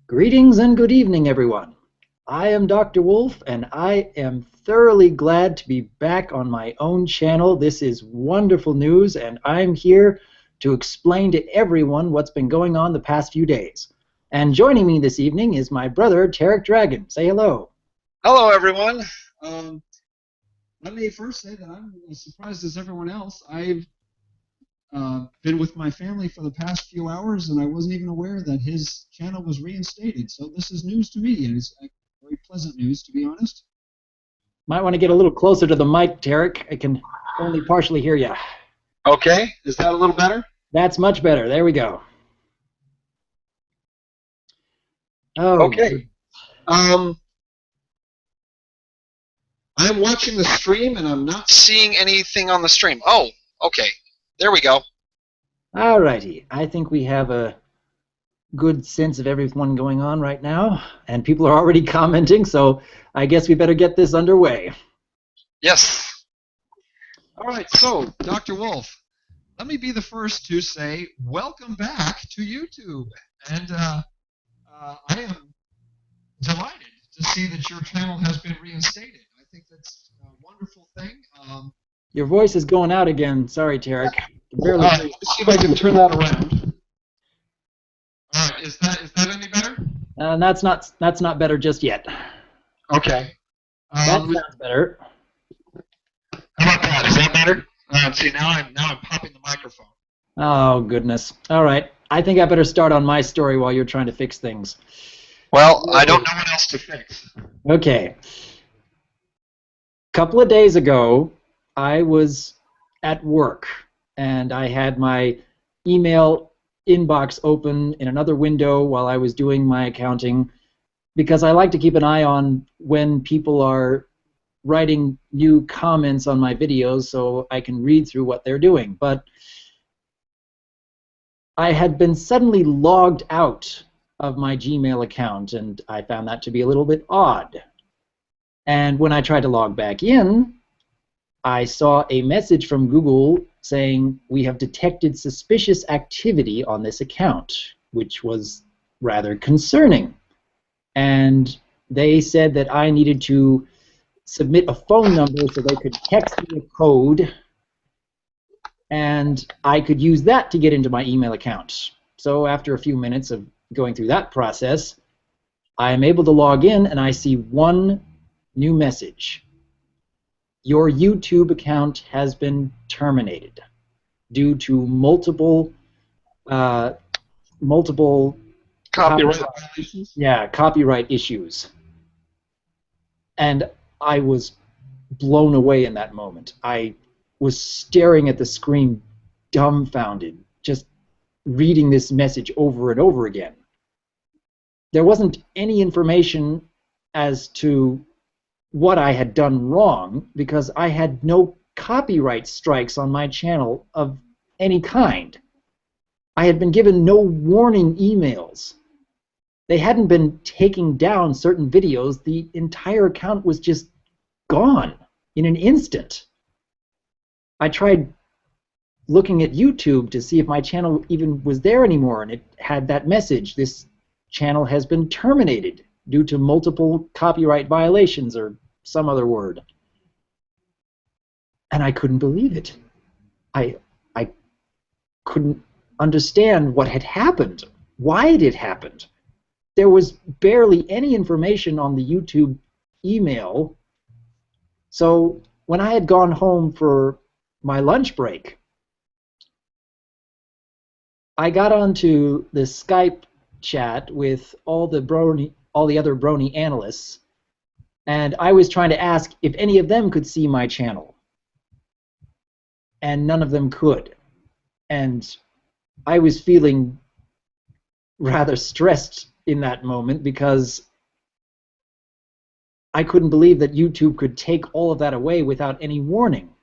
Greetings and good evening, everyone. I am Dr. Wolf, and I am thoroughly glad to be back on my own channel. This is wonderful news, and I'm here to explain to everyone what's been going on the past few days. And joining me this evening is my brother, Teric Dragon. Say hello. Hello, everyone. Let me first say that I'm as surprised as everyone else. I've been with my family for the past few hours, and I wasn't even aware that his channel was reinstated. So this is news to me, and it's very pleasant news, to be honest. Might want to get a little closer to the mic, Teric. I can only partially hear you. Okay, is that a little better? That's much better. There we go. Oh, okay. I'm watching the stream, and I'm not seeing anything on the stream. Oh, okay. There we go. Alrighty. I think we have a good sense of everyone going on right now, and people are already commenting, so I guess we better get this underway. Yes. All right, so, Dr. Wolf, let me be the first to say welcome back to YouTube. And I am delighted to see that your channel has been reinstated. I think that's a wonderful thing. Your voice is going out again. Sorry, Teric. Barely. Let's see if I can turn that around. All right, is that any better? That's not better just yet. Okay. That sounds better. How about that? Is that better? See, now I'm popping the microphone. Oh goodness. All right. I think I better start on my story while you're trying to fix things. Well, I don't know what else to fix. Okay. A couple of days ago, I was at work, and I had my email inbox open in another window while I was doing my accounting, because I like to keep an eye on when people are writing new comments on my videos so I can read through what they're doing. But I had been suddenly logged out of my Gmail account, and I found that to be a little bit odd. And when I tried to log back in, I saw a message from Google saying, "We have detected suspicious activity on this account," which was rather concerning. And they said that I needed to submit a phone number so they could text me a code, and I could use that to get into my email account. So after a few minutes of going through that process, I am able to log in, and I see one new message. Your YouTube account has been terminated due to multiple copyright violations? Yeah, copyright issues. And I was blown away in that moment. I was staring at the screen dumbfounded, just reading this message over and over again. There wasn't any information as to what I had done wrong, because I had no copyright strikes on my channel of any kind. I had been given no warning emails. They hadn't been taking down certain videos. The entire account was just gone in an instant. I tried looking at YouTube to see if my channel even was there anymore, and it had that message: this channel has been terminated due to multiple copyright violations, or some other word. And I couldn't believe it. I couldn't understand what had happened, why it had happened. There was barely any information on the YouTube email. So when I had gone home for my lunch break, I got onto the Skype chat with all the other Brony analysts, and I was trying to ask if any of them could see my channel. And none of them could. And I was feeling rather stressed in that moment, because I couldn't believe that YouTube could take all of that away without any warning.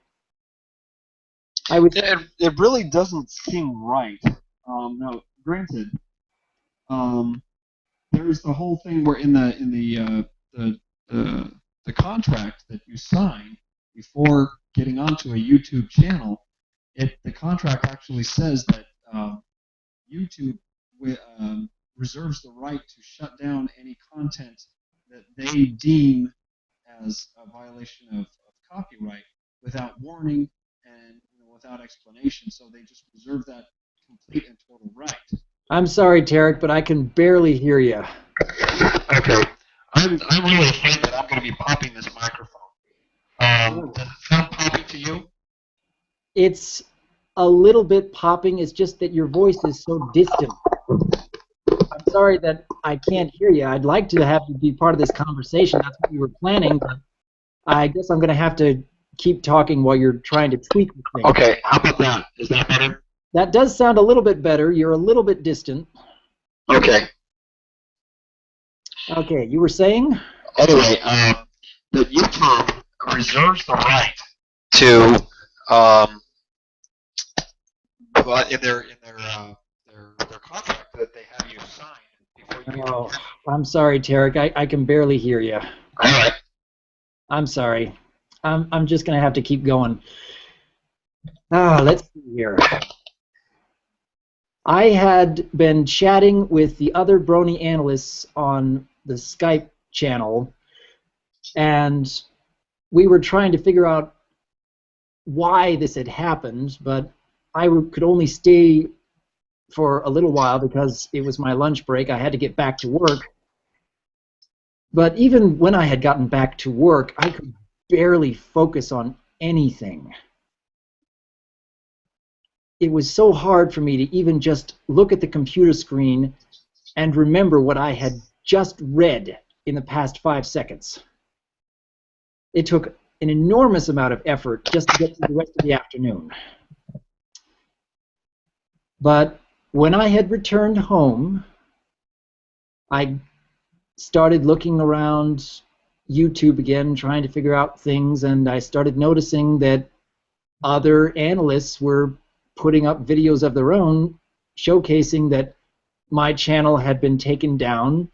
It really doesn't seem right. Now, granted, there's the whole thing where in the contract that you sign before getting onto a YouTube channel, the contract actually says that YouTube reserves the right to shut down any content that they deem as a violation of copyright without warning and without explanation. So they just reserve that complete and total right. I'm sorry, Teric, but I can barely hear you. Okay. I'm really afraid that I'm going to be popping this microphone. Does it sound poppy to you? It's a little bit popping. It's just that your voice is so distant. I'm sorry that I can't hear you. I'd like to have you be part of this conversation. That's what we were planning, but I guess I'm going to have to keep talking while you're trying to tweak the thing. Okay, how about that? Is that better? That does sound a little bit better. You're a little bit distant. Okay. Okay, you were saying? Anyway, the YouTube reserves the right to, in their contract that they have you sign before you even Oh, I'm sorry, Teric. I can barely hear you. All right. I'm sorry. I'm just going to have to keep going. Let's see here. I had been chatting with the other Brony analysts on the Skype channel, and we were trying to figure out why this had happened, but I could only stay for a little while because it was my lunch break. I had to get back to work. But even when I had gotten back to work, I could barely focus on anything. It was so hard for me to even just look at the computer screen and remember what I had just read in the past 5 seconds. It took an enormous amount of effort just to get through the rest of the afternoon. But when I had returned home, I started looking around YouTube again, trying to figure out things, and I started noticing that other analysts were putting up videos of their own showcasing that my channel had been taken down,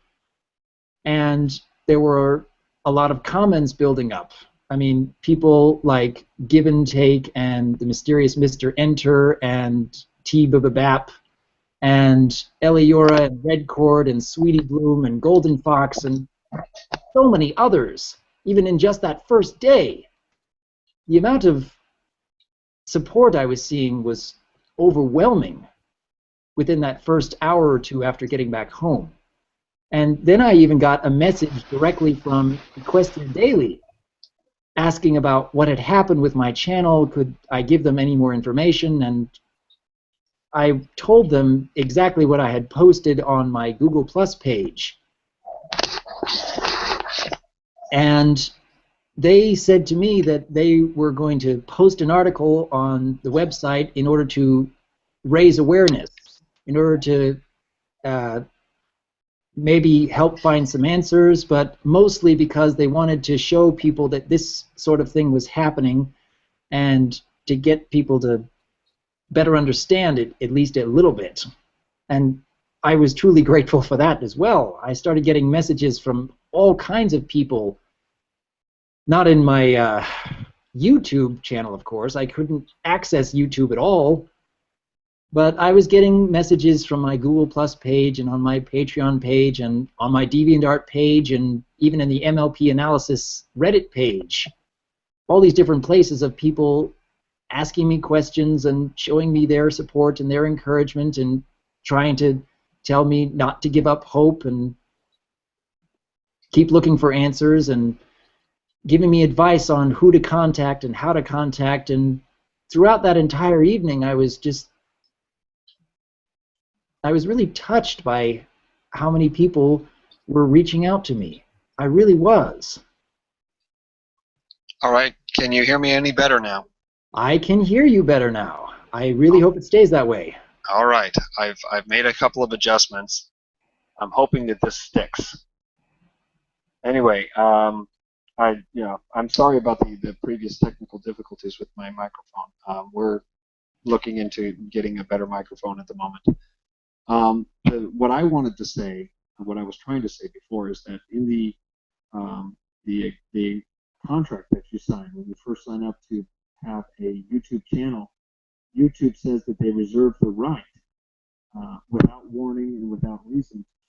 and there were a lot of comments building up. I mean, people like Give and Take and the mysterious Mr. Enter and T Bababap and Eliora and Redcord and Sweetie Bloom and Golden Fox and so many others, even in just that first day. The amount of support I was seeing was overwhelming within that first hour or two after getting back home. And then I even got a message directly from Equestrian Daily asking about what had happened with my channel, could I give them any more information, and I told them exactly what I had posted on my Google Plus page. And they said to me that they were going to post an article on the website in order to raise awareness, in order to maybe help find some answers, but mostly because they wanted to show people that this sort of thing was happening and to get people to better understand it, at least a little bit. And I was truly grateful for that as well. I started getting messages from all kinds of people, not in my YouTube channel, of course. I couldn't access YouTube at all, but I was getting messages from my Google Plus page and on my Patreon page and on my DeviantArt page and even in the MLP Analysis Reddit page. All these different places of people asking me questions and showing me their support and their encouragement and trying to tell me not to give up hope and keep looking for answers and giving me advice on who to contact and how to contact. And throughout that entire evening, I was really touched by how many people were reaching out to me. I really was. All right. Can you hear me any better now? I can hear you better now. I really hope it stays that way. All right. I've made a couple of adjustments. I'm hoping that this sticks. Anyway, I'm sorry about the previous technical difficulties with my microphone. We're looking into getting a better microphone at the moment. What I wanted to say, what I was trying to say before, is that in the contract that you sign when you first sign up to have a YouTube channel, YouTube says that they reserve the right, without warning and without reason, to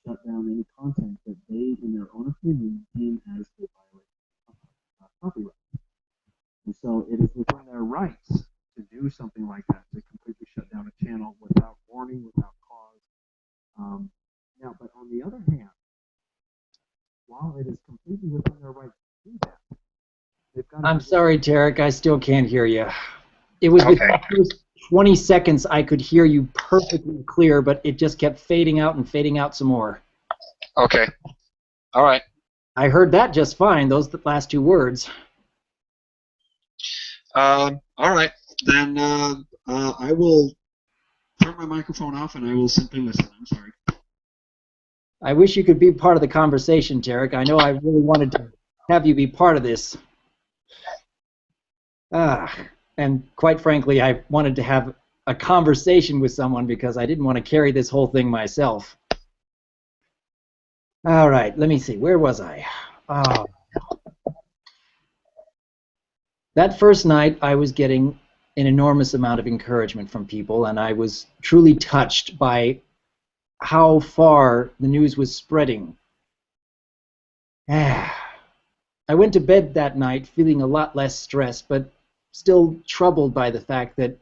Now, but on the other hand, while it is completely within their right to do that, they've got to I'm be. sorry, Teric, I still can't hear you. It was within the first 20 seconds I could hear you perfectly clear, but it just kept fading out and fading out some more. Okay. All right. I heard that just fine, those last two words. All right. Then I will turn my microphone off and I will simply listen. I'm sorry. I wish you could be part of the conversation, Teric. I know I really wanted to have you be part of this. And quite frankly, I wanted to have a conversation with someone because I didn't want to carry this whole thing myself. All right, let me see. Where was I? Oh. That first night, I was getting an enormous amount of encouragement from people, and I was truly touched by how far the news was spreading. I went to bed that night feeling a lot less stressed, but still troubled by the fact that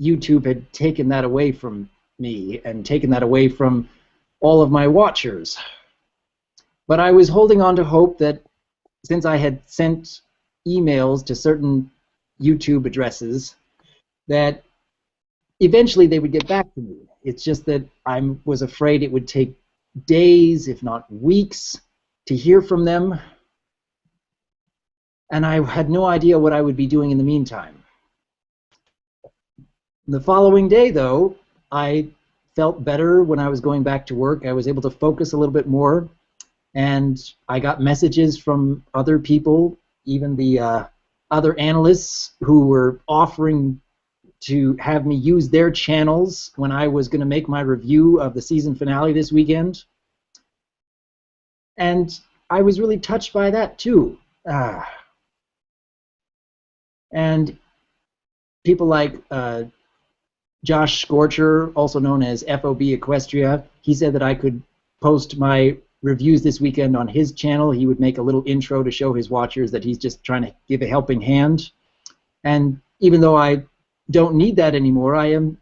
YouTube had taken that away from me and taken that away from all of my watchers. But I was holding on to hope that since I had sent emails to certain YouTube addresses, that eventually they would get back to me. It's just that I was afraid it would take days, if not weeks, to hear from them. And I had no idea what I would be doing in the meantime. The following day, though, I felt better when I was going back to work. I was able to focus a little bit more, and I got messages from other people, even the other analysts who were offering to have me use their channels when I was going to make my review of the season finale this weekend. And I was really touched by that, too. And people like Josh Scorcher, also known as FOB Equestria, he said that I could post my reviews this weekend on his channel. He would make a little intro to show his watchers that he's just trying to give a helping hand. And even though I don't need that anymore, I am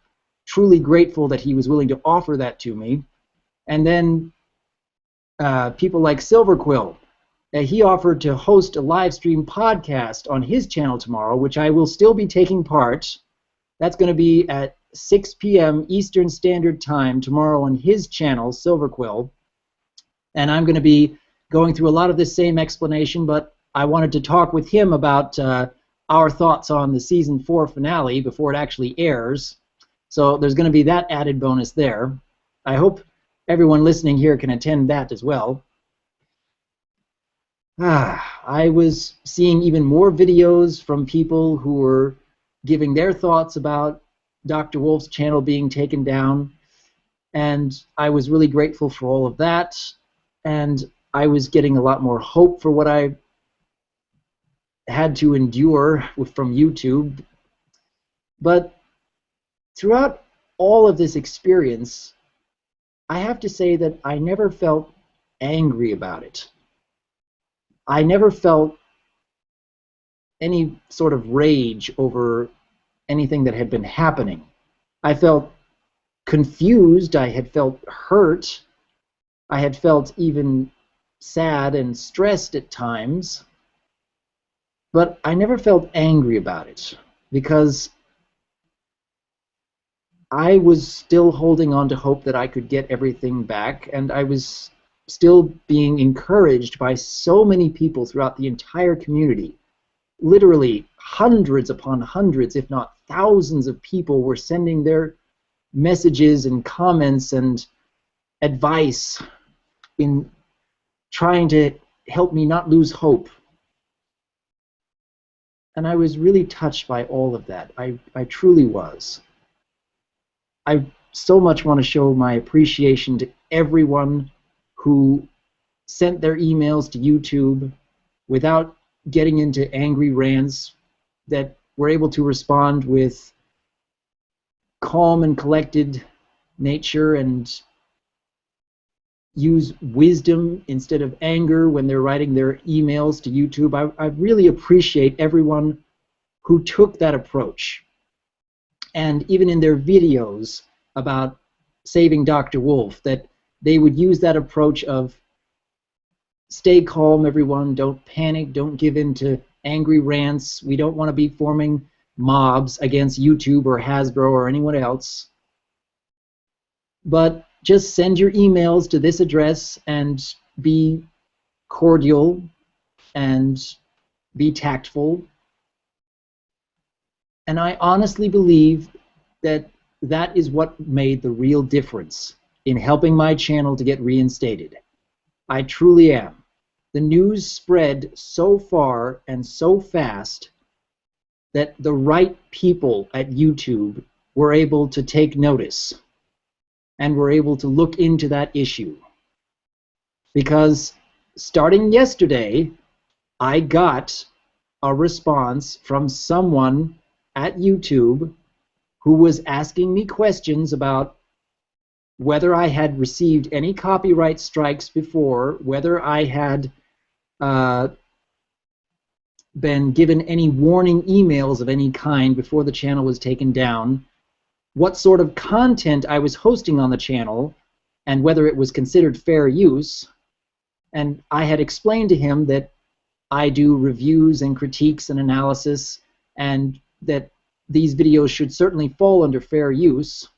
truly grateful that he was willing to offer that to me. And then people like Silverquill, he offered to host a live stream podcast on his channel tomorrow, which I will still be taking part. That's going to be at 6 p.m. Eastern Standard Time tomorrow on his channel, Silverquill. And I'm going to be going through a lot of this same explanation, but I wanted to talk with him about our thoughts on the Season 4 finale before it actually airs. So there's going to be that added bonus there. I hope everyone listening here can attend that as well. I was seeing even more videos from people who were giving their thoughts about Dr. Wolf's channel being taken down, and I was really grateful for all of that, and I was getting a lot more hope for what I had to endure from YouTube. But throughout all of this experience, I have to say that I never felt angry about it. I never felt any sort of rage over anything that had been happening. I felt confused, I had felt hurt, I had felt even sad and stressed at times, but I never felt angry about it because I was still holding on to hope that I could get everything back, and I was still being encouraged by so many people throughout the entire community. Literally hundreds upon hundreds, if not thousands of people were sending their messages and comments and advice in trying to help me not lose hope. And I was really touched by all of that. I truly was. I so much want to show my appreciation to everyone who sent their emails to YouTube without getting into angry rants, that were able to respond with calm and collected nature and use wisdom instead of anger when they're writing their emails to YouTube. I really appreciate everyone who took that approach. And even in their videos about saving Dr. Wolf, that they would use that approach of stay calm, everyone, don't panic, don't give in to angry rants. We don't want to be forming mobs against YouTube or Hasbro or anyone else. But just send your emails to this address and be cordial and be tactful. And I honestly believe that that is what made the real difference in helping my channel to get reinstated. I truly am. The news spread so far and so fast that the right people at YouTube were able to take notice and were able to look into that issue. Because starting yesterday, I got a response from someone at YouTube who was asking me questions about whether I had received any copyright strikes before, whether I had been given any warning emails of any kind before the channel was taken down, what sort of content I was hosting on the channel, and whether it was considered fair use. And I had explained to him that I do reviews and critiques and analysis, and that these videos should certainly fall under fair use.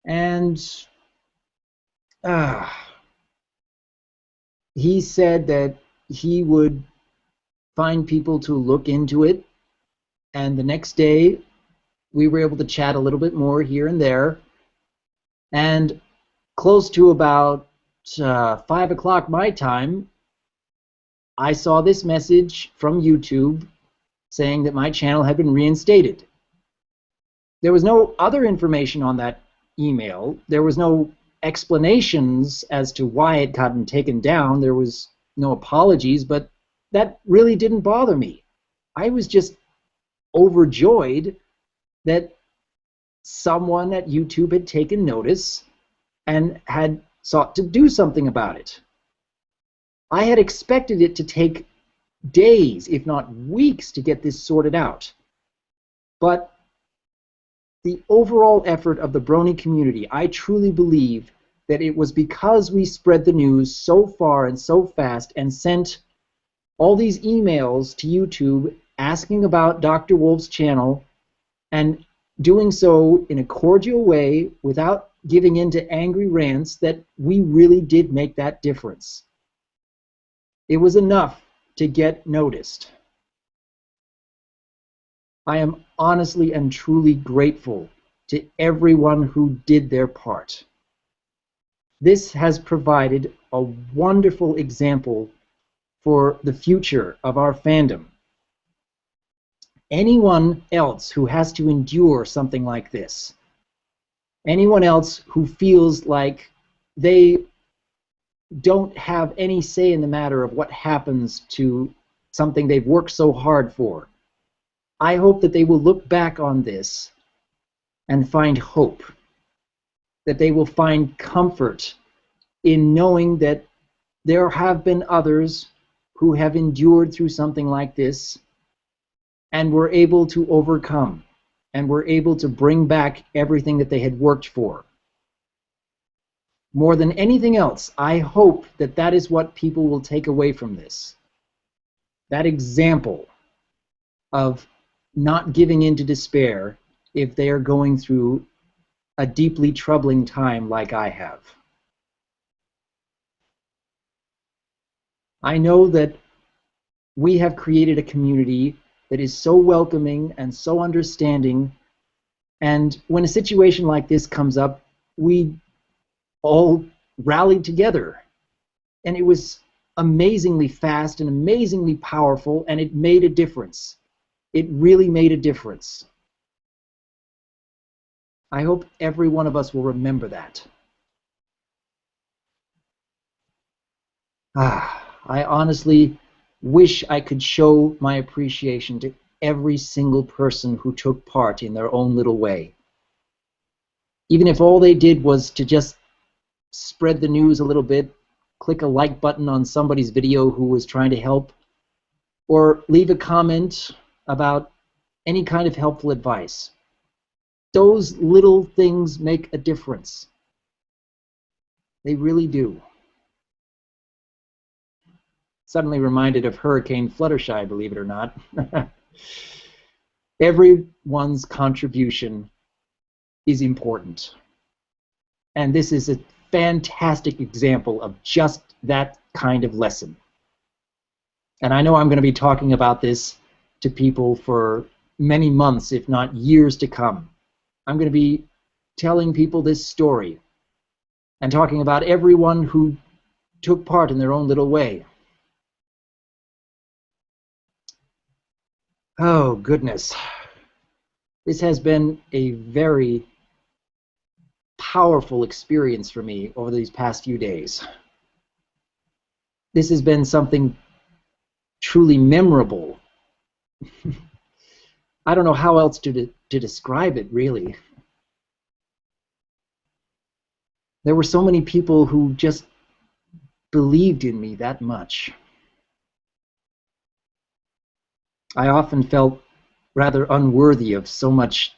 And he said that he would find people to look into it, and the next day we were able to chat a little bit more here and there, and close to about 5 o'clock my time, I saw this message from YouTube saying that my channel had been reinstated. There was no other information on that email. There was no explanations as to why it gotten taken down. There was no apologies, but that really didn't bother me. I was just overjoyed that someone at YouTube had taken notice and had sought to do something about it. I had expected it to take days, if not weeks, to get this sorted out. But the overall effort of the Brony community, I truly believe that it was because we spread the news so far and so fast and sent all these emails to YouTube asking about Dr. Wolf's channel, and doing so in a cordial way without giving in to angry rants, that we really did make that difference. It was enough to get noticed. I am honestly and truly grateful to everyone who did their part. This has provided a wonderful example for the future of our fandom. Anyone else who has to endure something like this, anyone else who feels like they don't have any say in the matter of what happens to something they've worked so hard for, I hope that they will look back on this and find hope, that they will find comfort in knowing that there have been others who have endured through something like this and were able to overcome and were able to bring back everything that they had worked for. More than anything else, I hope that that is what people will take away from this. That example of not giving in to despair if they are going through a deeply troubling time like I have. I know that we have created a community that is so welcoming and so understanding, and when a situation like this comes up, we all rallied together, and it was amazingly fast and amazingly powerful, and it made a difference. It really made a difference. I hope every one of us will remember that. I honestly wish I could show my appreciation to every single person who took part in their own little way. Even if all they did was to just spread the news a little bit, click a like button on somebody's video who was trying to help, or leave a comment about any kind of helpful advice. Those little things make a difference. They really do. Suddenly reminded of Hurricane Fluttershy, believe it or not. Everyone's contribution is important. And this is a fantastic example of just that kind of lesson. And I know I'm going to be talking about this to people for many months, if not years to come. I'm going to be telling people this story and talking about everyone who took part in their own little way. Oh, goodness. This has been a very powerful experience for me over these past few days. This has been something truly memorable. I don't know how else to describe it, really. There were so many people who just believed in me that much. I often felt rather unworthy of so much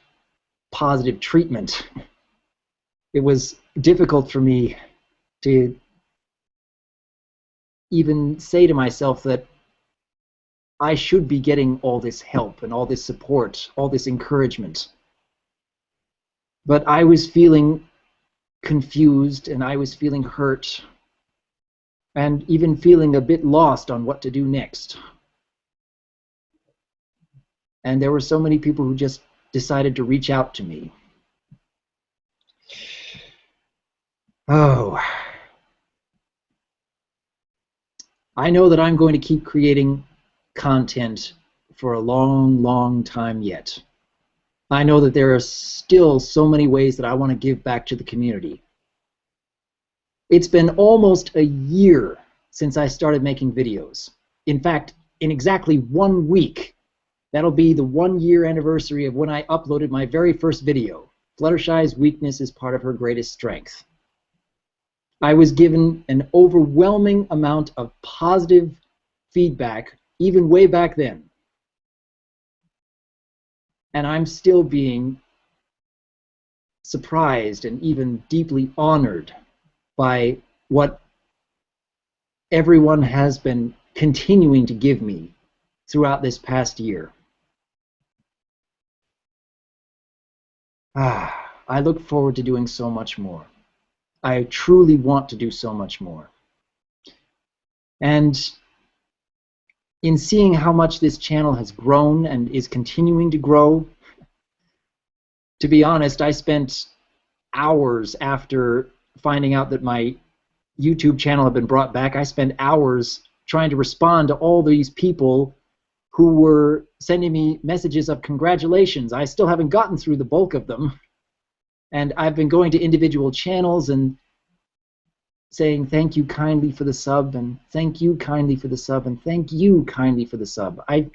positive treatment. It was difficult for me to even say to myself that I should be getting all this help and all this support, all this encouragement. But I was feeling confused, and I was feeling hurt, and even feeling a bit lost on what to do next. And there were so many people who just decided to reach out to me. Oh. I know that I'm going to keep creating content for a long, long time yet. I know that there are still so many ways that I want to give back to the community. It's been almost a year since I started making videos. In fact, in exactly 1 week, that'll be the 1-year anniversary of when I uploaded my very first video, Fluttershy's weakness is part of her greatest strength. I was given an overwhelming amount of positive feedback, even way back then. And I'm still being surprised and even deeply honored by what everyone has been continuing to give me throughout this past year. I look forward to doing so much more. I truly want to do so much more. And in seeing how much this channel has grown and is continuing to grow, to be honest, I spent hours after finding out that my YouTube channel had been brought back. I spent hours trying to respond to all these people who were sending me messages of congratulations. I still haven't gotten through the bulk of them. And I've been going to individual channels and saying thank you kindly for the sub, and thank you kindly for the sub, and thank you kindly for the sub. I'm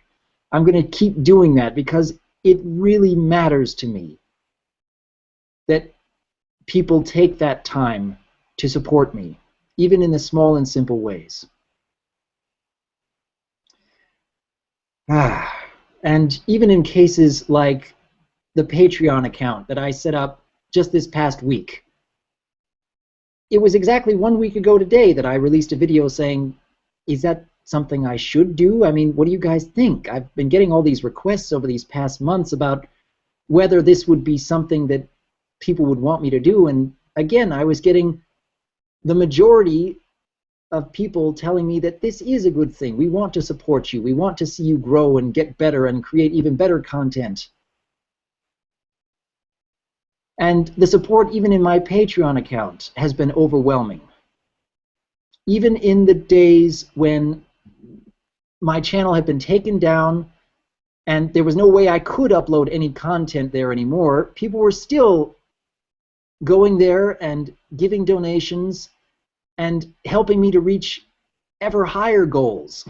going to keep doing that because it really matters to me that people take that time to support me, even in the small and simple ways. And even in cases like the Patreon account that I set up just this past week, it was exactly 1 week ago today that I released a video saying, is that something I should do? I mean, what do you guys think? I've been getting all these requests over these past months about whether this would be something that people would want me to do. And again, I was getting the majority of people telling me that this is a good thing. We want to support you. We want to see you grow and get better and create even better content. And the support even in my Patreon account has been overwhelming. Even in the days when my channel had been taken down and there was no way I could upload any content there anymore, people were still going there and giving donations and helping me to reach ever higher goals.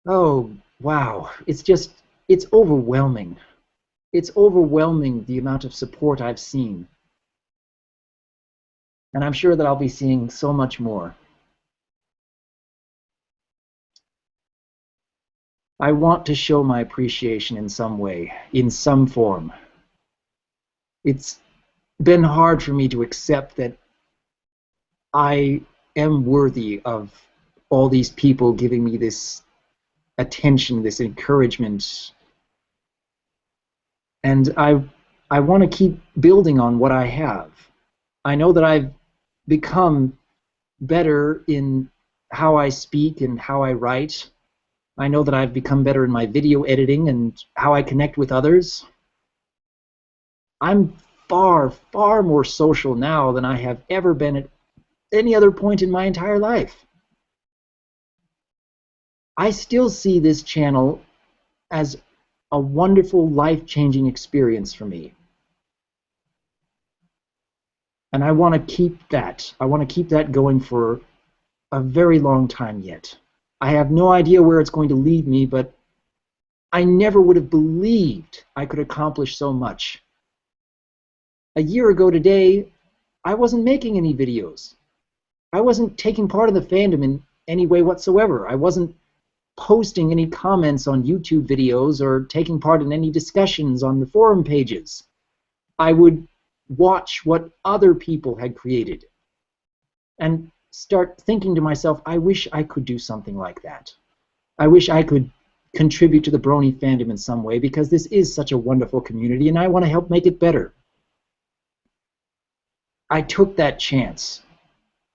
Oh, wow. It's overwhelming. It's overwhelming the amount of support I've seen. And I'm sure that I'll be seeing so much more. I want to show my appreciation in some way, in some form. It's been hard for me to accept that I am worthy of all these people giving me this attention, this encouragement. And I want to keep building on what I have. I know that I've become better in how I speak and how I write. I know that I've become better in my video editing and how I connect with others. I'm far, far more social now than I have ever been at any other point in my entire life. I still see this channel as a wonderful, life-changing experience for me. And I want to keep that. I want to keep that going for a very long time yet. I have no idea where it's going to lead me, but I never would have believed I could accomplish so much. A year ago today, I wasn't making any videos. I wasn't taking part in the fandom in any way whatsoever. I wasn't posting any comments on YouTube videos or taking part in any discussions on the forum pages. I would watch what other people had created and start thinking to myself, I wish I could do something like that. I wish I could contribute to the Brony fandom in some way, because this is such a wonderful community and I want to help make it better. I took that chance.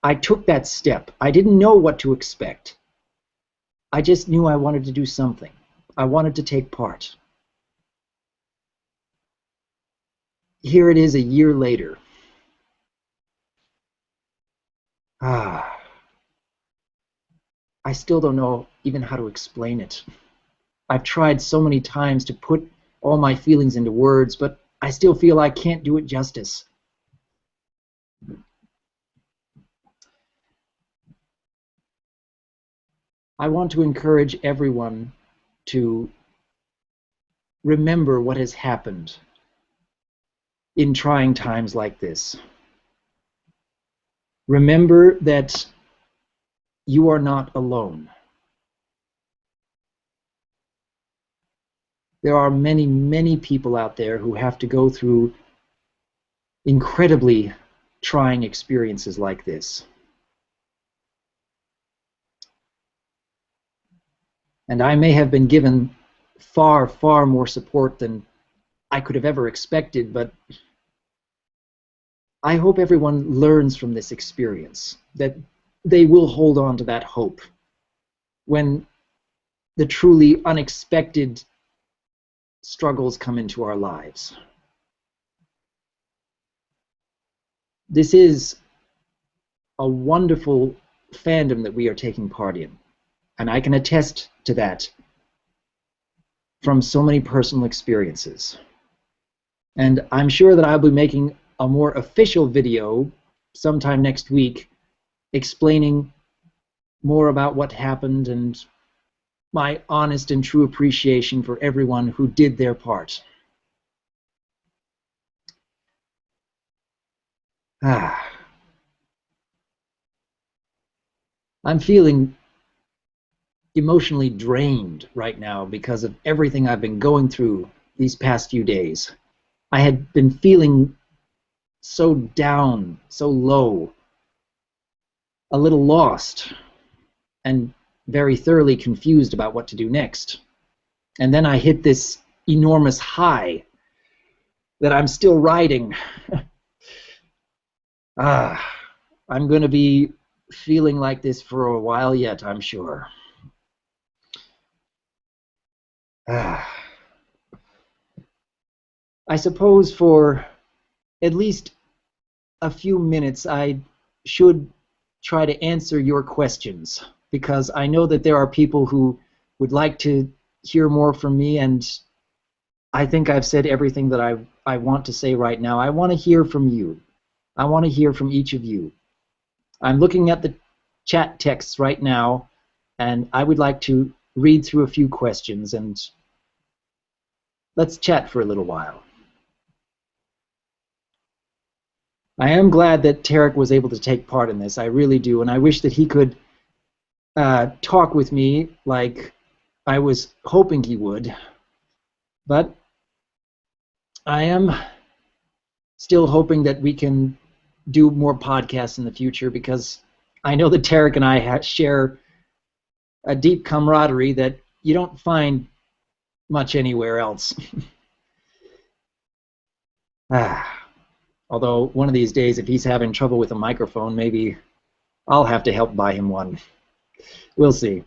I took that step. I didn't know what to expect. I just knew I wanted to do something. I wanted to take part. Here it is a year later. I still don't know even how to explain it. I've tried so many times to put all my feelings into words, but I still feel I can't do it justice. I want to encourage everyone to remember what has happened in trying times like this. Remember that you are not alone. There are many, many people out there who have to go through incredibly trying experiences like this. And I may have been given far, far more support than I could have ever expected, but I hope everyone learns from this experience, that they will hold on to that hope when the truly unexpected struggles come into our lives. This is a wonderful fandom that we are taking part in, and I can attest to that from so many personal experiences. And I'm sure that I'll be making a more official video sometime next week explaining more about what happened and my honest and true appreciation for everyone who did their part. I'm feeling emotionally drained right now because of everything I've been going through these past few days. I had been feeling so down, so low, a little lost, and very thoroughly confused about what to do next. And then I hit this enormous high that I'm still riding. I'm going to be feeling like this for a while yet, I'm sure. I suppose for at least a few minutes I should try to answer your questions, because I know that there are people who would like to hear more from me, and I think I've said everything that I want to say right now. I want to hear from you. I want to hear from each of you. I'm looking at the chat texts right now, and I would like to read through a few questions, and let's chat for a little while. I am glad that Teric was able to take part in this. I really do, and I wish that he could talk with me like I was hoping he would, but I am still hoping that we can do more podcasts in the future, because I know that Teric and I share a deep camaraderie that you don't find much anywhere else. Although one of these days, if he's having trouble with a microphone, maybe I'll have to help buy him one. We'll see.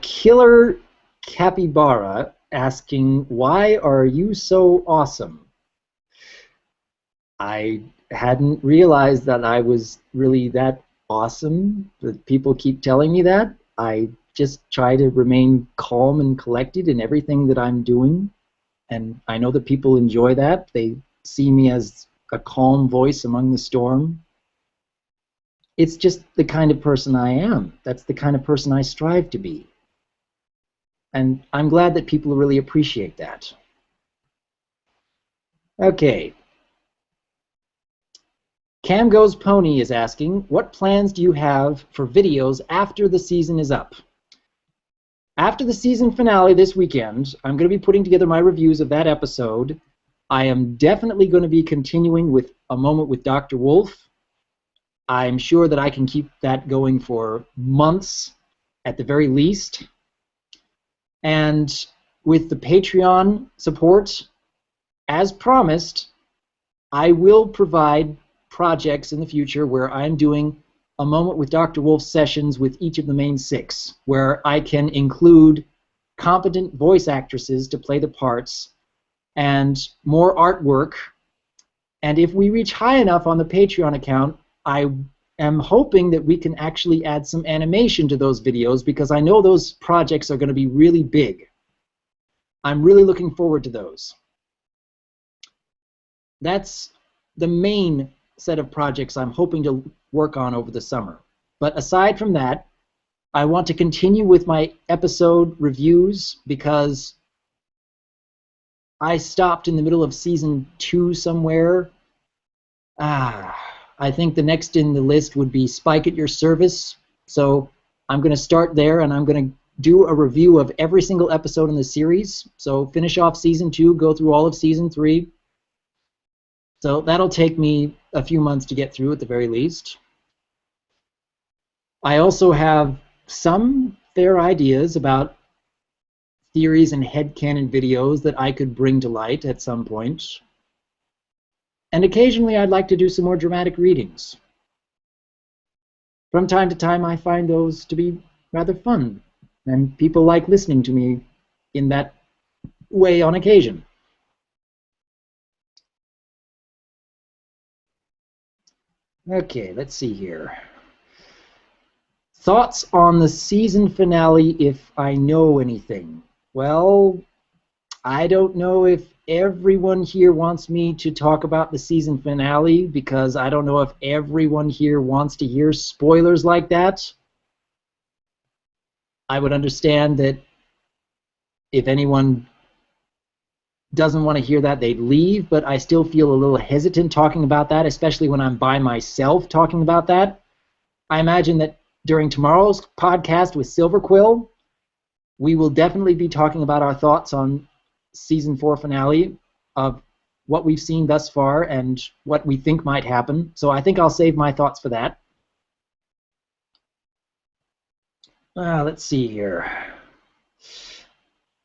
Killer Capybara asking, why are you so awesome? I hadn't realized that I was really that awesome. People keep telling me that. I just try to remain calm and collected in everything that I'm doing. And I know that people enjoy that. They see me as a calm voice among the storm. It's just the kind of person I am. That's the kind of person I strive to be. And I'm glad that people really appreciate that. Okay. Cam Goes Pony is asking, what plans do you have for videos after the season is up? After the season finale this weekend, I'm going to be putting together my reviews of that episode. I am definitely going to be continuing with A Moment with DRWolf. I'm sure that I can keep that going for months at the very least. And with the Patreon support, as promised, I will provide projects in the future where I'm doing A Moment with DRWolf sessions with each of the main 6, where I can include competent voice actresses to play the parts and more artwork. And if we reach high enough on the Patreon account, I am hoping that we can actually add some animation to those videos, because I know those projects are going to be really big. I'm really looking forward to those. That's the main set of projects I'm hoping to work on over the summer. But aside from that, I want to continue with my episode reviews, because I stopped in the middle of season 2 somewhere. I think the next in the list would be Spike at Your Service. So I'm going to start there, and I'm going to do a review of every single episode in the series. So finish off season 2, go through all of season 3. So that'll take me a few months to get through at the very least. I also have some fair ideas about theories and headcanon videos that I could bring to light at some point. And occasionally I'd like to do some more dramatic readings. From time to time I find those to be rather fun, and people like listening to me in that way on occasion. Okay, let's see here. Thoughts on the season finale, if I know anything? Well, I don't know if everyone here wants me to talk about the season finale, because I don't know if everyone here wants to hear spoilers like that. I would understand that if anyone doesn't want to hear that, they'd leave, but I still feel a little hesitant talking about that, especially when I'm by myself talking about that. I imagine that during tomorrow's podcast with Silverquill, we will definitely be talking about our thoughts on season 4 finale, of what we've seen thus far and what we think might happen. So I think I'll save my thoughts for that. Let's see here.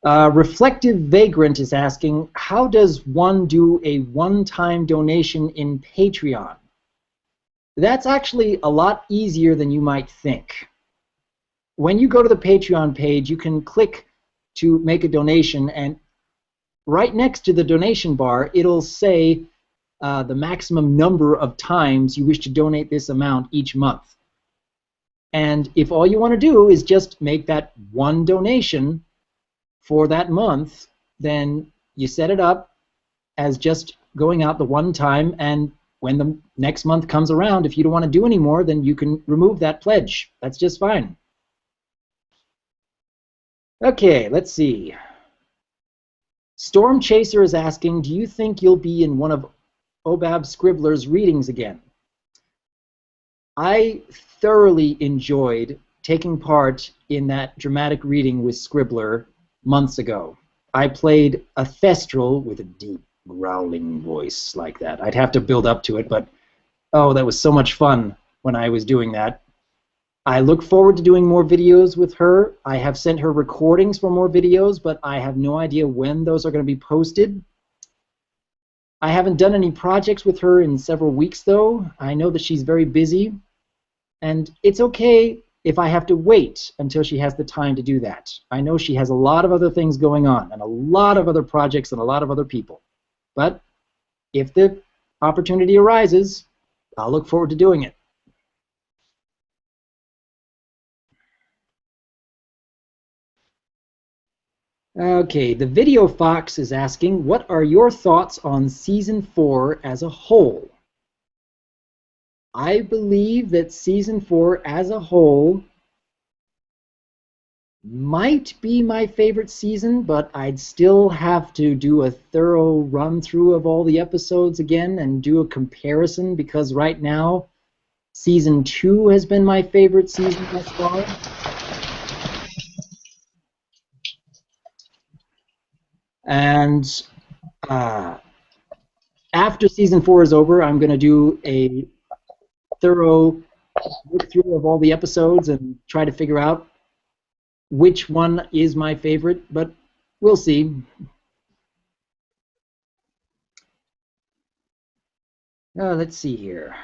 Reflective Vagrant is asking, how does one do a one-time donation in Patreon? That's actually a lot easier than you might think. When you go to the Patreon page, you can click to make a donation, and right next to the donation bar, it'll say the maximum number of times you wish to donate this amount each month. And if all you want to do is just make that one donation for that month, then you set it up as just going out the one time, and when the next month comes around, if you don't want to do any more, then you can remove that pledge. That's just fine. Okay, let's see. Storm Chaser is asking, do you think you'll be in one of Obab Scribbler's readings again? I thoroughly enjoyed taking part in that dramatic reading with Scribbler months ago. I played a Thestral with a deep, growling voice like that. I'd have to build up to it, but oh, that was so much fun when I was doing that. I look forward to doing more videos with her. I have sent her recordings for more videos, but I have no idea when those are going to be posted. I haven't done any projects with her in several weeks, though. I know that she's very busy, and it's okay if I have to wait until she has the time to do that. I know she has a lot of other things going on, and a lot of other projects, and a lot of other people. But if the opportunity arises, I'll look forward to doing it. Okay, the Video Fox is asking, what are your thoughts on Season 4 as a whole? I believe that Season 4 as a whole might be my favorite season, but I'd still have to do a thorough run-through of all the episodes again and do a comparison, because right now, Season 2 has been my favorite season thus far. And after Season 4 is over, I'm going to do a thorough look through of all the episodes and try to figure out which one is my favorite, but we'll see. Let's see here.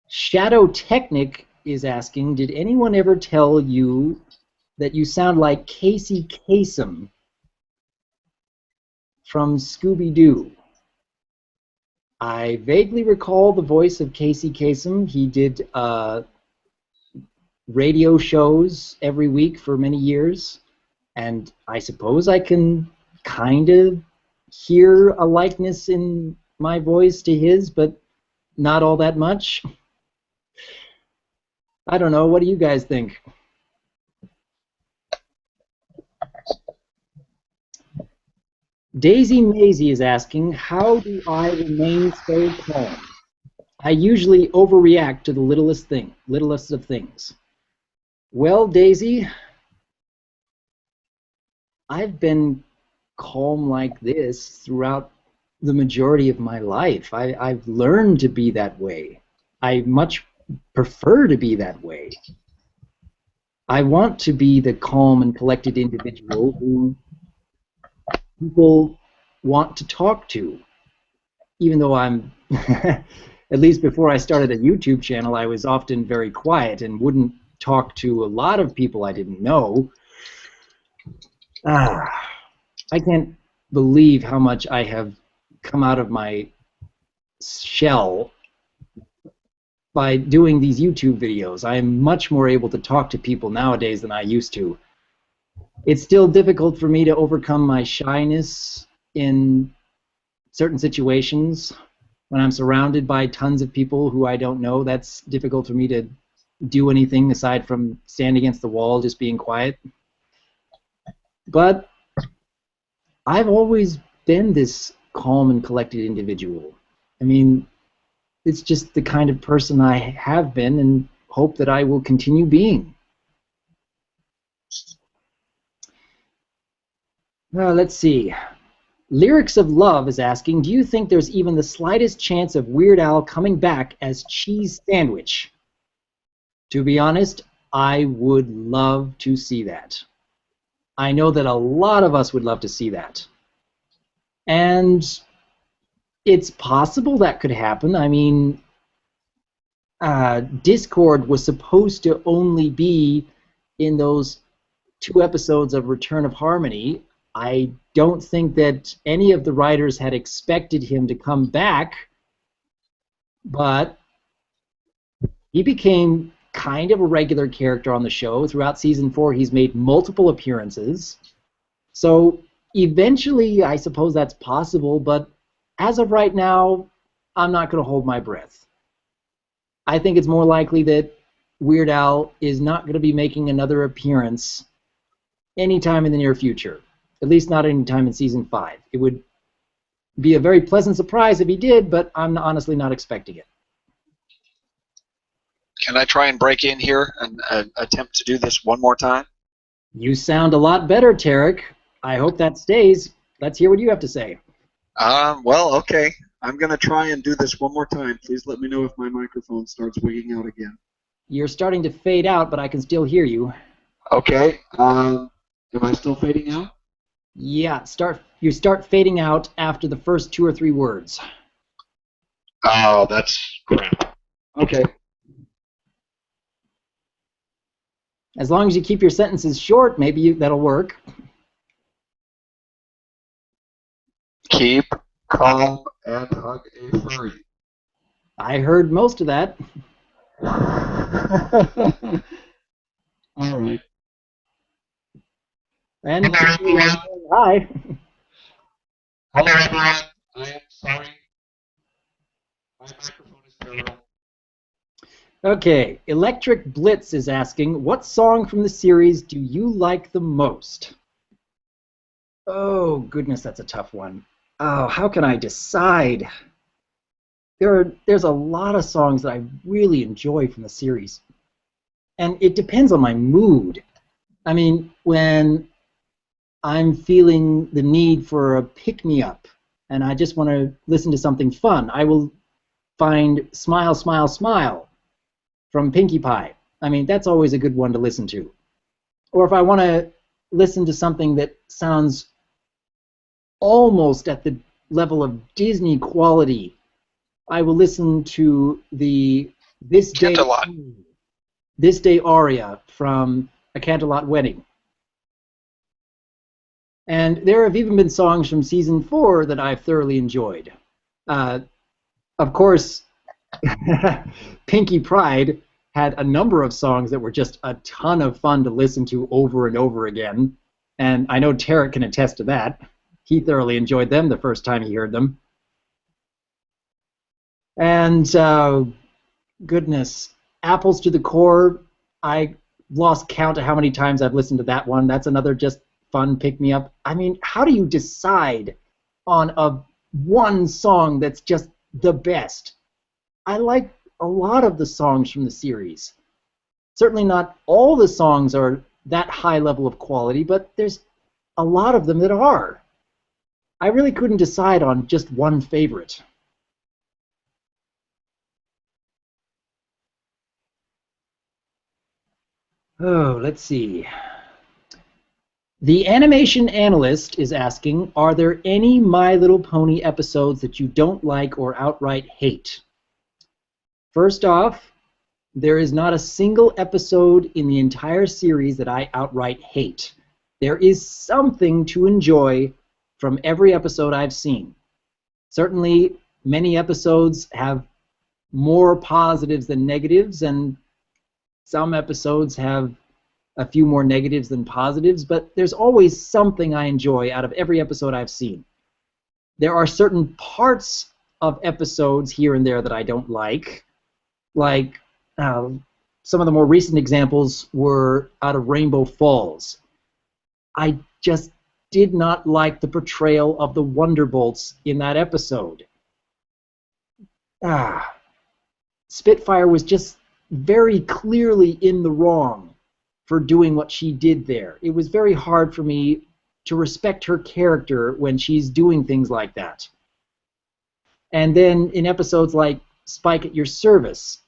Shadow Technic is asking, did anyone ever tell you that you sound like Casey Kasem from Scooby-Doo? I vaguely recall the voice of Casey Kasem. He did radio shows every week for many years, and I suppose I can kind of hear a likeness in my voice to his, but not all that much. I don't know. What do you guys think? Daisy Maisie is asking, how do I remain so calm? I usually overreact to the littlest of things. Well, Daisy, I've been calm like this throughout the majority of my life. I've learned to be that way. I much prefer to be that way. I want to be the calm and collected individual who people want to talk to, even though I'm, at least before I started a YouTube channel, I was often very quiet and wouldn't talk to a lot of people I didn't know. I can't believe how much I have come out of my shell by doing these YouTube videos. I am much more able to talk to people nowadays than I used to. It's still difficult for me to overcome my shyness in certain situations. When I'm surrounded by tons of people who I don't know, that's difficult for me to do anything aside from stand against the wall, just being quiet. But I've always been this calm and collected individual. I mean, it's just the kind of person I have been and hope that I will continue being. Let's see. Lyrics of Love is asking, do you think there's even the slightest chance of Weird Al coming back as Cheese Sandwich? To be honest, I would love to see that. I know that a lot of us would love to see that. And it's possible that could happen. I mean, Discord was supposed to only be in those 2 episodes of Return of Harmony. I don't think that any of the writers had expected him to come back, but he became kind of a regular character on the show. Throughout Season 4, he's made multiple appearances. So eventually, I suppose that's possible, but as of right now, I'm not going to hold my breath. I think it's more likely that Weird Al is not going to be making another appearance anytime in the near future. At least not anytime in Season 5. It would be a very pleasant surprise if he did, but I'm honestly not expecting it. Can I try and break in here and attempt to do this one more time? You sound a lot better, Teric. I hope that stays. Let's hear what you have to say. Well, okay. I'm going to try and do this one more time. Please let me know if my microphone starts wigging out again. You're starting to fade out, but I can still hear you. Okay. Am I still fading out? Yeah, you start fading out after the first 2 or 3 words. Oh, that's crap. Okay. As long as you keep your sentences short, maybe that'll work. Keep calm and hug a furry. I heard most of that. All right. And Hello, everyone. hi. Hello, everyone. I am sorry. My microphone is terrible. Okay, Electric Blitz is asking, what song from the series do you like the most? Oh, goodness, that's a tough one. Oh, how can I decide? There's a lot of songs that I really enjoy from the series. And it depends on my mood. I mean, when I'm feeling the need for a pick-me-up and I just want to listen to something fun, I will find Smile, Smile, Smile from Pinkie Pie. I mean, that's always a good one to listen to. Or if I want to listen to something that sounds almost at the level of Disney quality, I will listen to the This Day aria from A Canterlot Wedding. And there have even been songs from season 4 that I've thoroughly enjoyed. Of course, Pinkie Pride had a number of songs that were just a ton of fun to listen to over and over again. And I know Teric can attest to that. He thoroughly enjoyed them the first time he heard them. And goodness, Apples to the Core, I lost count of how many times I've listened to that one. That's another just fun pick-me-up. I mean, how do you decide on one song that's just the best? I like a lot of the songs from the series. Certainly not all the songs are that high level of quality, but there's a lot of them that are. I really couldn't decide on just one favorite. Oh, let's see. The animation analyst is asking, are there any My Little Pony episodes that you don't like or outright hate? First off, there is not a single episode in the entire series that I outright hate. There is something to enjoy from every episode I've seen. Certainly, many episodes have more positives than negatives, and some episodes have a few more negatives than positives, but there's always something I enjoy out of every episode I've seen. There are certain parts of episodes here and there that I don't like some of the more recent examples were out of Rainbow Falls. I just did not like the portrayal of the Wonderbolts in that episode. Spitfire was just very clearly in the wrong for doing what she did there. It was very hard for me to respect her character when she's doing things like that. And then in episodes like Spike at Your Service,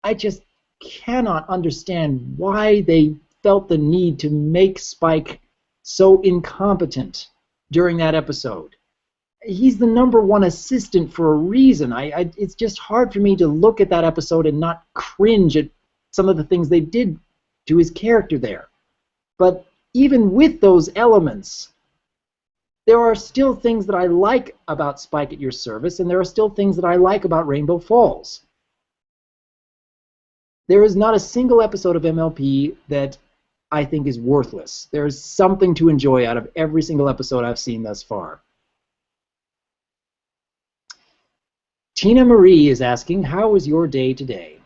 I just cannot understand why they felt the need to make Spike so incompetent during that episode. He's the #1 assistant for a reason. It's just hard for me to look at that episode and not cringe at some of the things they did to his character there. But even with those elements, there are still things that I like about Spike at Your Service, and there are still things that I like about Rainbow Falls. There is not a single episode of MLP that I think is worthless. There is something to enjoy out of every single episode I've seen thus far. Tina Marie is asking, how was your day today?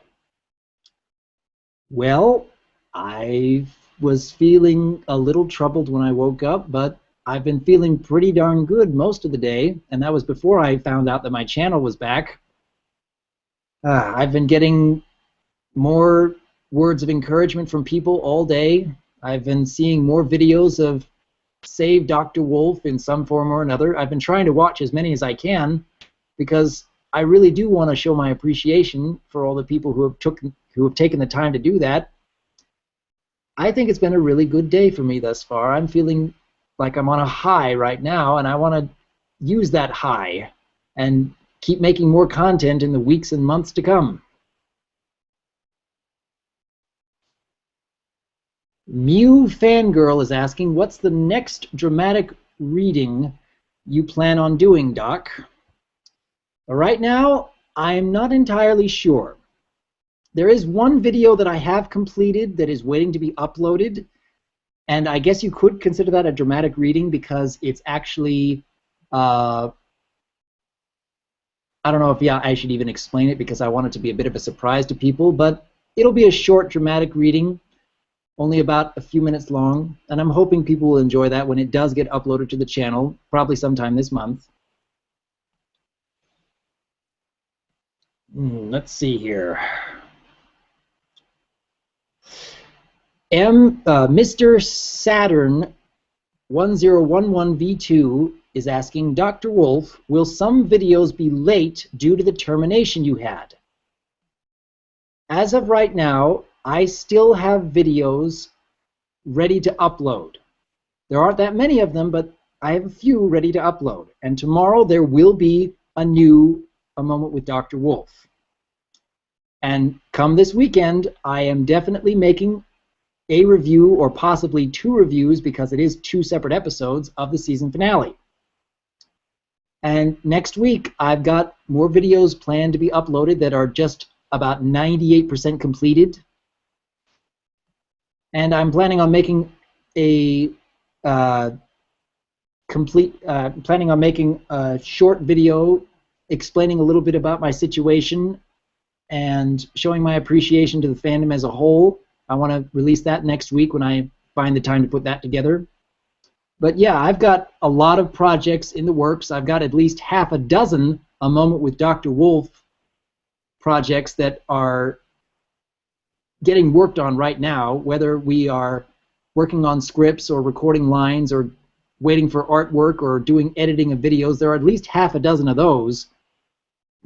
Well, I was feeling a little troubled when I woke up, but I've been feeling pretty darn good most of the day, and that was before I found out that my channel was back. I've been getting more words of encouragement from people all day. I've been seeing more videos of Save Dr. Wolf in some form or another. I've been trying to watch as many as I can because I really do want to show my appreciation for all the people who have taken the time to do that. I think it's been a really good day for me thus far. I'm feeling like I'm on a high right now, and I want to use that high and keep making more content in the weeks and months to come. Mew Fangirl is asking, what's the next dramatic reading you plan on doing, Doc? Right now, I'm not entirely sure. There is one video that I have completed that is waiting to be uploaded, and I guess you could consider that a dramatic reading because it's actually, I don't know if I should even explain it because I want it to be a bit of a surprise to people, but it'll be a short dramatic reading, only about a few minutes long, and I'm hoping people will enjoy that when it does get uploaded to the channel, probably sometime this month. Let's see here. Mr. Saturn 1011V2 is asking, Dr. Wolf, will some videos be late due to the termination you had? As of right now, I still have videos ready to upload. There aren't that many of them, but I have a few ready to upload. And tomorrow there will be a Moment with Dr. Wolf. And come this weekend, I am definitely making a review or possibly 2 reviews because it is 2 separate episodes of the season finale. And next week, I've got more videos planned to be uploaded that are just about 98% completed. And I'm planning on making a short video explaining a little bit about my situation and showing my appreciation to the fandom as a whole. I want to release that next week when I find the time to put that together. But yeah, I've got a lot of projects in the works. I've got at least half a dozen A Moment with Dr. Wolf projects that are getting worked on right now, whether we are working on scripts or recording lines or waiting for artwork or doing editing of videos. There are at least half a dozen of those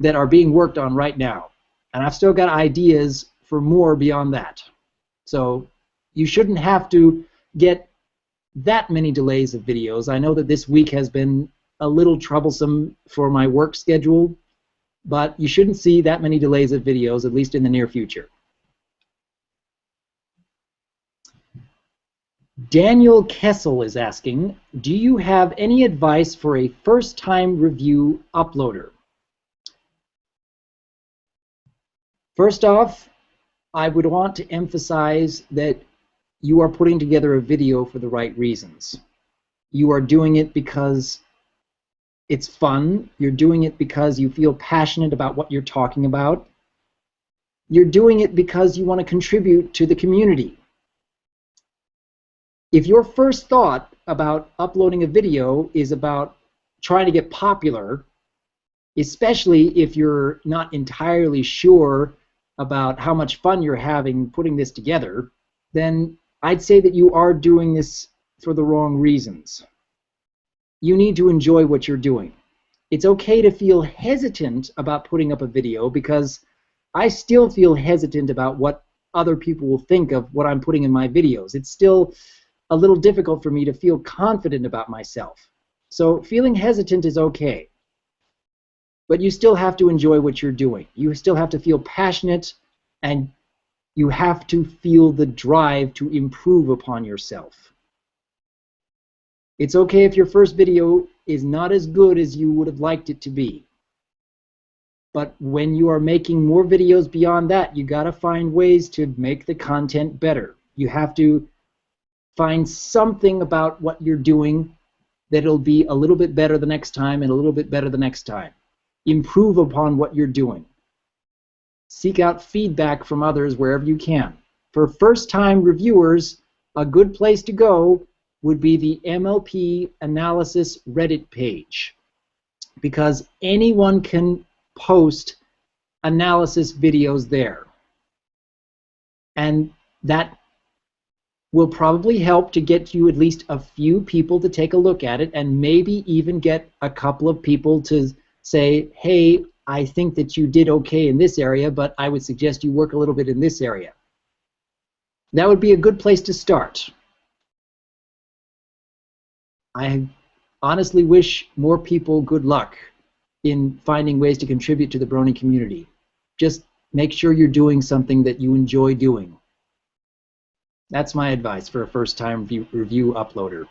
that are being worked on right now. And I've still got ideas for more beyond that. So you shouldn't have to get that many delays of videos. I know that this week has been a little troublesome for my work schedule, but you shouldn't see that many delays of videos, at least in the near future. Daniel Kessel is asking, do you have any advice for a first-time review uploader? First off, I would want to emphasize that you are putting together a video for the right reasons. You are doing it because it's fun. You're doing it because you feel passionate about what you're talking about. You're doing it because you want to contribute to the community. If your first thought about uploading a video is about trying to get popular, especially if you're not entirely sure about how much fun you're having putting this together, then I'd say that you are doing this for the wrong reasons. You need to enjoy what you're doing. It's okay to feel hesitant about putting up a video because I still feel hesitant about what other people will think of what I'm putting in my videos. It's still a little difficult for me to feel confident about myself. So feeling hesitant is okay. But you still have to enjoy what you're doing. You still have to feel passionate, and you have to feel the drive to improve upon yourself. It's okay if your first video is not as good as you would have liked it to be. But when you are making more videos beyond that, you got to find ways to make the content better. You have to find something about what you're doing that'll be a little bit better the next time and a little bit better the next time. Improve upon what you're doing. Seek out feedback from others wherever you can. For first-time reviewers, a good place to go would be the MLP analysis Reddit page, because anyone can post analysis videos there. And that will probably help to get you at least a few people to take a look at it, and maybe even get a couple of people to say, hey, I think that you did okay in this area, but I would suggest you work a little bit in this area. That would be a good place to start. I honestly wish more people good luck in finding ways to contribute to the Brony community. Just make sure you're doing something that you enjoy doing. That's my advice for a first-time review uploader.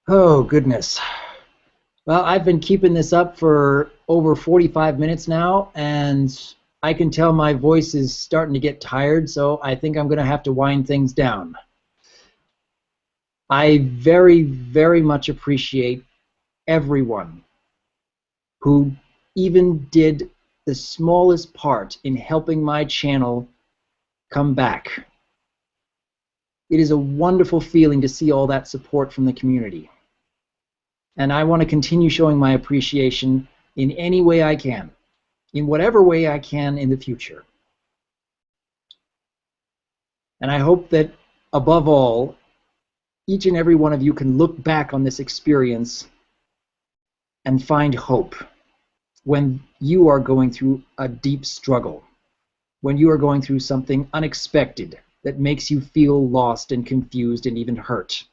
Oh, goodness. Well, I've been keeping this up for over 45 minutes now, and I can tell my voice is starting to get tired, so I think I'm going to have to wind things down. I very, very much appreciate everyone who even did the smallest part in helping my channel come back. It is a wonderful feeling to see all that support from the community. And I want to continue showing my appreciation in any way I can, in whatever way I can in the future. And I hope that, above all, each and every one of you can look back on this experience and find hope when you are going through a deep struggle, when you are going through something unexpected that makes you feel lost and confused and even hurt.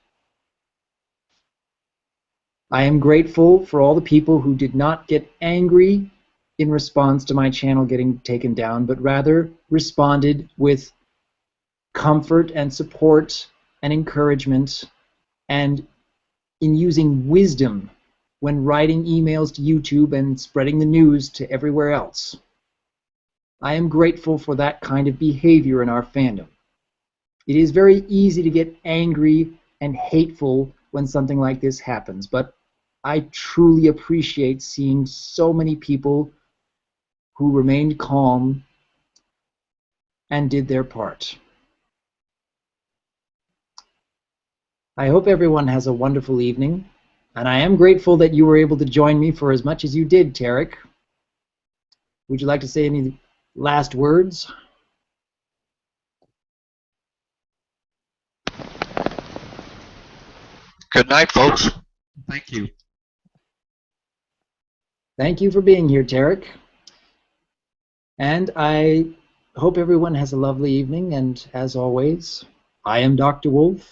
I am grateful for all the people who did not get angry in response to my channel getting taken down, but rather responded with comfort and support and encouragement, and in using wisdom when writing emails to YouTube and spreading the news to everywhere else. I am grateful for that kind of behavior in our fandom. It is very easy to get angry and hateful when something like this happens, but I truly appreciate seeing so many people who remained calm and did their part. I hope everyone has a wonderful evening, and I am grateful that you were able to join me for as much as you did, Teric. Would you like to say any last words? Good night, folks. Thank you. Thank you for being here, Teric. And I hope everyone has a lovely evening, and as always, I am DRWolf,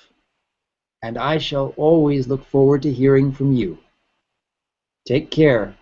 and I shall always look forward to hearing from you. Take care.